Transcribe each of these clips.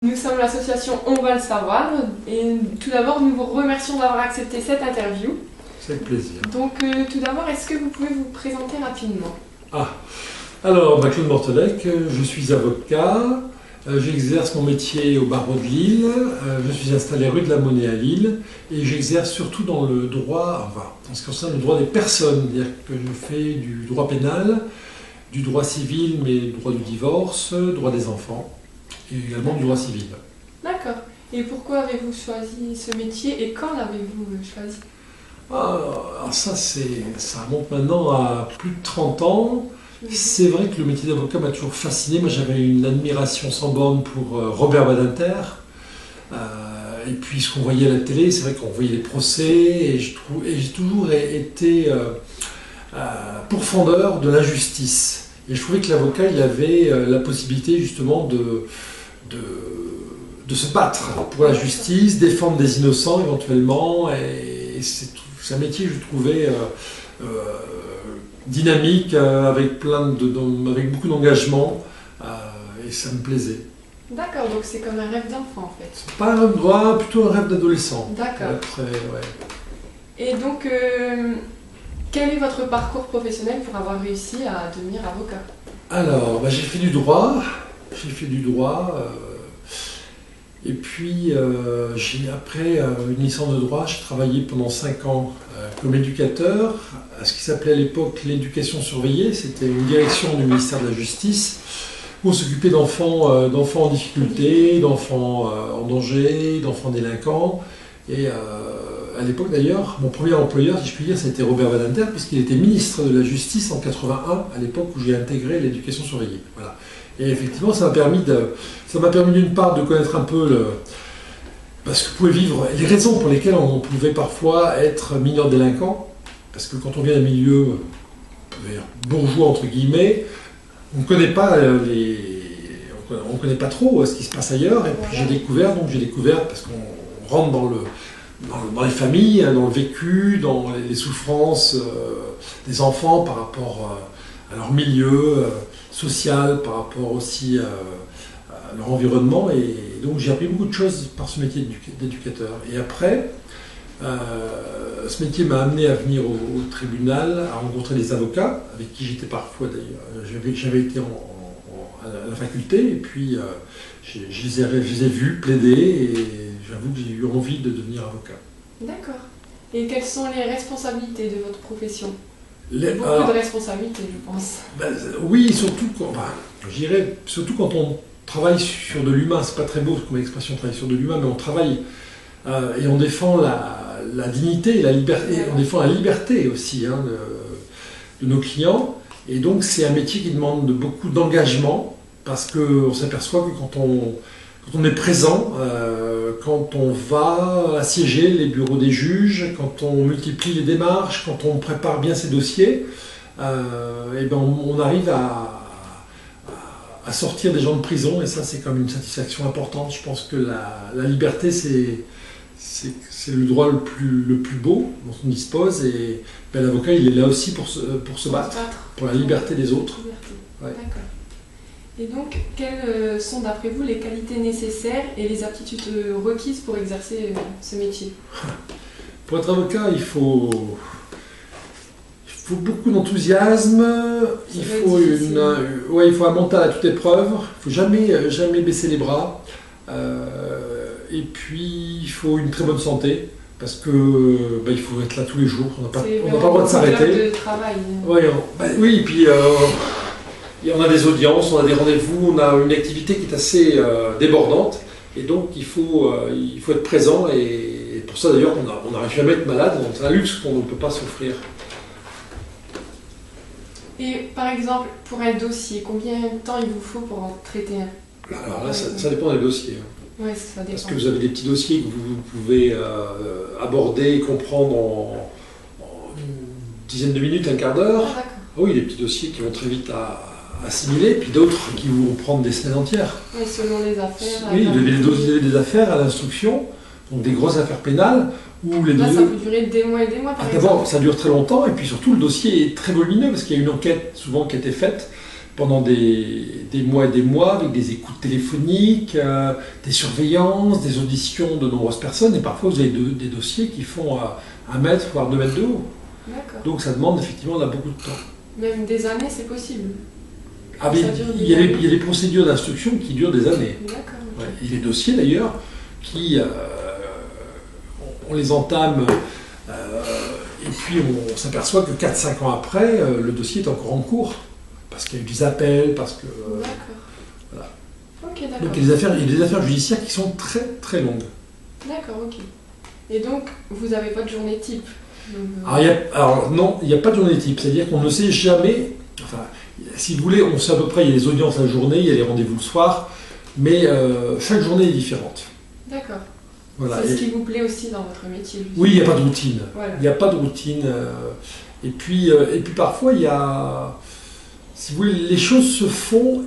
Nous sommes l'association On va le savoir et tout d'abord nous vous remercions d'avoir accepté cette interview. C'est avec plaisir. Donc tout d'abord, est-ce que vous pouvez vous présenter rapidement? Alors, Claude Mortelec, je suis avocat, j'exerce mon métier au barreau de Lille, je suis installé rue de la Monnaie à Lille et j'exerce surtout dans le droit, en ce qui concerne le droit des personnes, c'est-à-dire que je fais du droit pénal, du droit civil, mais du droit du divorce, droit des enfants et également du droit civil. D'accord. Et pourquoi avez-vous choisi ce métier et quand l'avez-vous choisi? Alors ça remonte maintenant à plus de 30 ans. C'est vrai que le métier d'avocat m'a toujours fasciné. Moi, j'avais une admiration sans borne pour Robert Badinter. Et puis, ce qu'on voyait à la télé, c'est vrai qu'on voyait les procès. Et j'ai toujours été pourfendeur de l'injustice. Et je trouvais que l'avocat, il avait la possibilité justement de se battre pour la justice, défendre des innocents éventuellement. Et c'est un métier que je trouvais dynamique, avec beaucoup d'engagement, et ça me plaisait. D'accord, donc c'est comme un rêve d'enfant en fait. C'est pas un rêve, plutôt un rêve d'adolescent. D'accord. Ouais. Et donc, quel est votre parcours professionnel pour avoir réussi à devenir avocat? Alors, j'ai fait du droit. Et puis, après une licence de droit, j'ai travaillé pendant 5 ans comme éducateur à ce qui s'appelait à l'époque l'éducation surveillée. C'était une direction du ministère de la Justice où on s'occupait d'enfants en difficulté, d'enfants en danger, d'enfants délinquants. Et à l'époque d'ailleurs, mon premier employeur, si je puis dire, c'était Robert Badinter, puisqu'il était ministre de la Justice en 81, à l'époque où j'ai intégré l'éducation surveillée. Voilà. Et effectivement, ça m'a permis d'une part de connaître un peu parce que vous pouvez vivre les raisons pour lesquelles on pouvait parfois être mineur délinquant, parce que quand on vient d'un milieu bourgeois entre guillemets, on ne connaît pas on connaît pas trop ce qui se passe ailleurs. Et puis j'ai découvert parce qu'on rentre dans les familles, dans le vécu, dans les souffrances des enfants par rapport à leur milieu social, par rapport aussi à leur environnement. Et donc j'ai appris beaucoup de choses par ce métier d'éducateur. Et après, ce métier m'a amené à venir au tribunal, à rencontrer des avocats, avec qui j'étais parfois d'ailleurs. J'avais été à la faculté, et puis je les ai vus plaider, et j'avoue que j'ai eu envie de devenir avocat. D'accord. Et quelles sont les responsabilités de votre profession? Beaucoup de responsabilités, je pense. Oui, surtout quand on travaille sur de l'humain. C'est pas très beau comme expression, travailler sur de l'humain, mais on travaille et on défend la dignité et la liberté. On défend la liberté aussi de nos clients. Et donc c'est un métier qui demande beaucoup d'engagement, parce qu'on s'aperçoit que quand on est présent, quand on va assiéger les bureaux des juges, quand on multiplie les démarches, quand on prépare bien ses dossiers, on arrive à sortir des gens de prison, et ça c'est comme une satisfaction importante. Je pense que la liberté c'est le droit le plus beau dont on dispose, et l'avocat il est là aussi pour se battre pour la liberté des autres. Ouais. D'accord. Et donc, quelles sont d'après vous les qualités nécessaires et les aptitudes requises pour exercer ce métier? Pour être avocat, il faut beaucoup d'enthousiasme, il faut un mental à toute épreuve, il ne faut jamais baisser les bras, et puis il faut une très bonne santé, parce que il faut être là tous les jours, on n'a pas le droit de s'arrêter. Oui, et puis on a des audiences, on a des rendez-vous, on a une activité qui est assez débordante, et donc il faut être présent, et pour ça d'ailleurs on n'arrive jamais à être malade, c'est un luxe qu'on ne peut pas s'offrir. Et par exemple, pour un dossier, combien de temps il vous faut pour en traiter un? Alors là, ça dépend des dossiers. Oui, ça dépend. Parce que vous avez des petits dossiers que vous pouvez aborder et comprendre en une dizaine de minutes, un quart d'heure. Ah, d'accord. Oui, des petits dossiers qui vont très vite à assimiler, puis d'autres qui vont prendre des semaines entières. Oui, selon les affaires. Oui, vous avez des affaires à l'instruction, donc des grosses affaires pénales, où les ça peut durer des mois et des mois. D'abord, ça dure très longtemps, et puis surtout le dossier est très volumineux, parce qu'il y a une enquête souvent qui a été faite pendant des mois et des mois, avec des écoutes téléphoniques, des surveillances, des auditions de nombreuses personnes, et parfois vous avez des dossiers qui font 1 mètre, voire 2 mètres de haut. D'accord. Donc ça demande effectivement là, beaucoup de temps. Même des années, c'est possible. Ah, mais il y a des procédures d'instruction qui durent des années. D'accord. Ouais. Et les dossiers d'ailleurs, on les entame, et puis on s'aperçoit que 4-5 ans après, le dossier est encore en cours. Parce qu'il y a eu des appels, parce que... D'accord. Voilà. Ok, d'accord. Donc il y a des affaires judiciaires qui sont très très longues. D'accord, ok. Et donc, vous n'avez pas de journée type donc, Alors non, il n'y a pas de journée type. C'est-à-dire qu'on ne sait jamais... Enfin, si vous voulez, on sait à peu près, il y a les audiences la journée, il y a les rendez-vous le soir, mais chaque journée est différente. D'accord. Voilà. C'est ce qui vous plaît aussi dans votre métier. Justement. Oui, il n'y a pas de routine. Voilà. Il n'y a pas de routine. Et puis parfois, il y a... Si vous voulez, les choses se font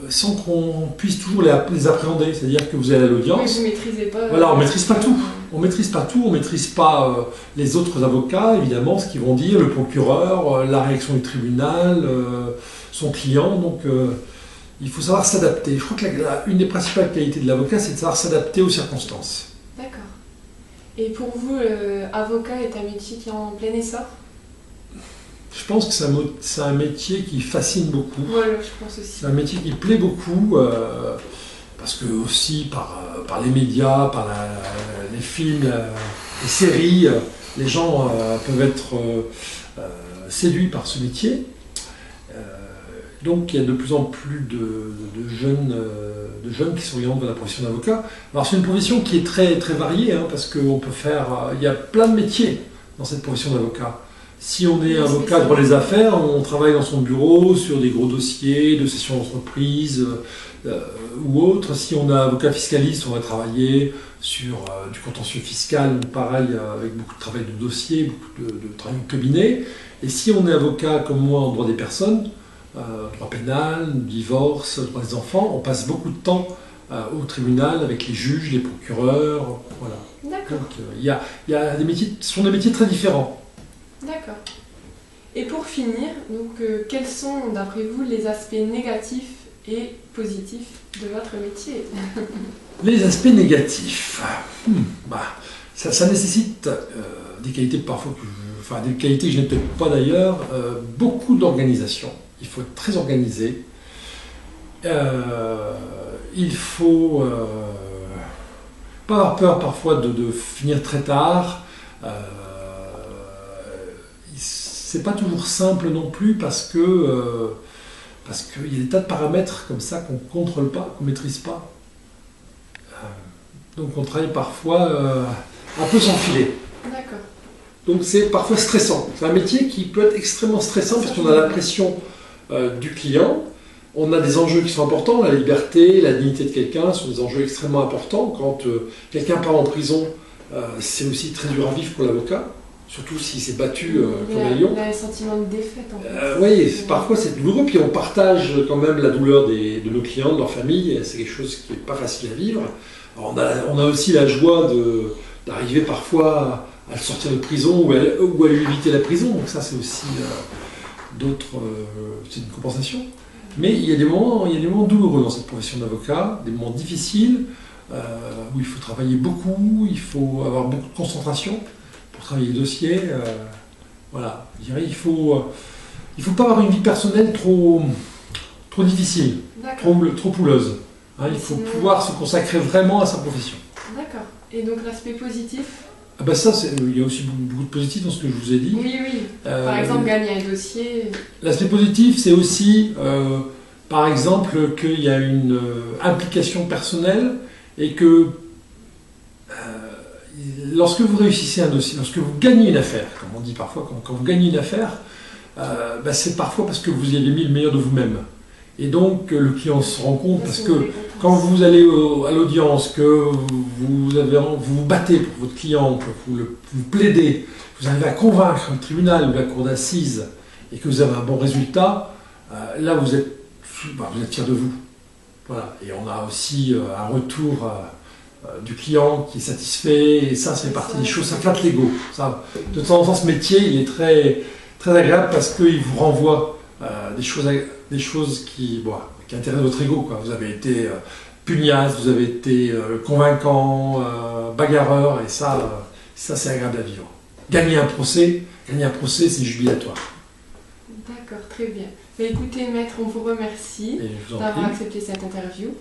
sans qu'on puisse toujours les appréhender. C'est-à-dire que vous allez à l'audience. Oui, vous ne maîtrisez pas. Voilà, on ne maîtrise pas tout. On ne maîtrise pas tout. On ne maîtrise pas les autres avocats, évidemment, ce qu'ils vont dire, le procureur, la réaction du tribunal, son client. Donc, il faut savoir s'adapter. Je crois que une des principales qualités de l'avocat, c'est de savoir s'adapter aux circonstances. D'accord. Et pour vous, avocat est un métier qui est en plein essor ? Je pense que c'est un métier qui fascine beaucoup. Voilà, je pense aussi. C'est un métier qui plaît beaucoup, parce que aussi par les médias, par les films, les séries, les gens peuvent être séduits par ce métier. Donc il y a de plus en plus de jeunes qui s'orientent vers la profession d'avocat. Alors c'est une profession qui est très, très variée, hein, parce qu'il y a plein de métiers dans cette profession d'avocat. Si on est avocat droit des affaires, on travaille dans son bureau sur des gros dossiers, de cession d'entreprise ou autre. Si on est avocat fiscaliste, on va travailler sur du contentieux fiscal, pareil, avec beaucoup de travail de dossier, beaucoup de travail de cabinet. Et si on est avocat comme moi en droit des personnes, droit pénal, divorce, droit des enfants, on passe beaucoup de temps au tribunal avec les juges, les procureurs, voilà. D'accord. Donc il y a des métiers, ce sont des métiers très différents. D'accord. Et pour finir, donc, quels sont, d'après vous, les aspects négatifs et positifs de votre métier ? Les aspects négatifs, ça nécessite des qualités parfois des qualités que je n'ai peut-être pas d'ailleurs, beaucoup d'organisation. Il faut être très organisé. Il faut pas avoir peur parfois de finir très tard. C'est pas toujours simple non plus parce qu'il y a des tas de paramètres comme ça qu'on ne contrôle pas, qu'on ne maîtrise pas. Donc on travaille parfois un peu sans filet. D'accord. Donc c'est parfois stressant. C'est un métier qui peut être extrêmement stressant parce qu'on a la pression du client. On a des enjeux qui sont importants, la liberté, la dignité de quelqu'un sont des enjeux extrêmement importants. Quand quelqu'un part en prison, c'est aussi très dur à vivre pour l'avocat. Surtout s'il s'est battu comme un lion. Il a un sentiment de défaite en fait. Oui, parfois c'est douloureux, puis on partage quand même la douleur de nos clients, de leur famille, c'est quelque chose qui n'est pas facile à vivre. Alors on a aussi la joie d'arriver parfois à le sortir de prison ou à lui éviter la prison, donc ça c'est aussi c'est une compensation. Mais il y a des moments douloureux dans cette profession d'avocat, des moments difficiles, où il faut travailler beaucoup, il faut avoir beaucoup de concentration pour travailler les dossiers. Voilà, je dirais il faut pas avoir une vie personnelle trop difficile, trop pouleuse. Hein, il faut pouvoir se consacrer vraiment à sa profession. D'accord. Et donc l'aspect positif ? Il y a aussi beaucoup de positifs dans ce que je vous ai dit. Oui, oui. Par exemple, gagner un dossier. L'aspect positif, c'est aussi, par exemple, qu'il y a une implication personnelle et que lorsque vous réussissez un dossier, lorsque vous gagnez une affaire, comme on dit parfois, quand vous gagnez une affaire, c'est parfois parce que vous y avez mis le meilleur de vous-même. Et donc le client se rend compte parce que quand vous allez à l'audience, que vous vous battez pour votre client, que vous plaidez, vous arrivez à convaincre le tribunal ou la cour d'assises et que vous avez un bon résultat, là vous êtes fier de vous. Voilà. Et on a aussi un retour du client qui est satisfait, et ça fait partie des choses, ça flatte l'ego. De temps en temps, ce métier il est très, très agréable parce qu'il vous renvoie des choses qui intéressent votre ego, quoi. Vous avez été pugnace, vous avez été convaincant, bagarreur, et ça c'est agréable à vivre. Gagner un procès, c'est jubilatoire. D'accord, très bien. Écoutez, maître, on vous remercie Et je vous en d'avoir prie. accepté cette interview.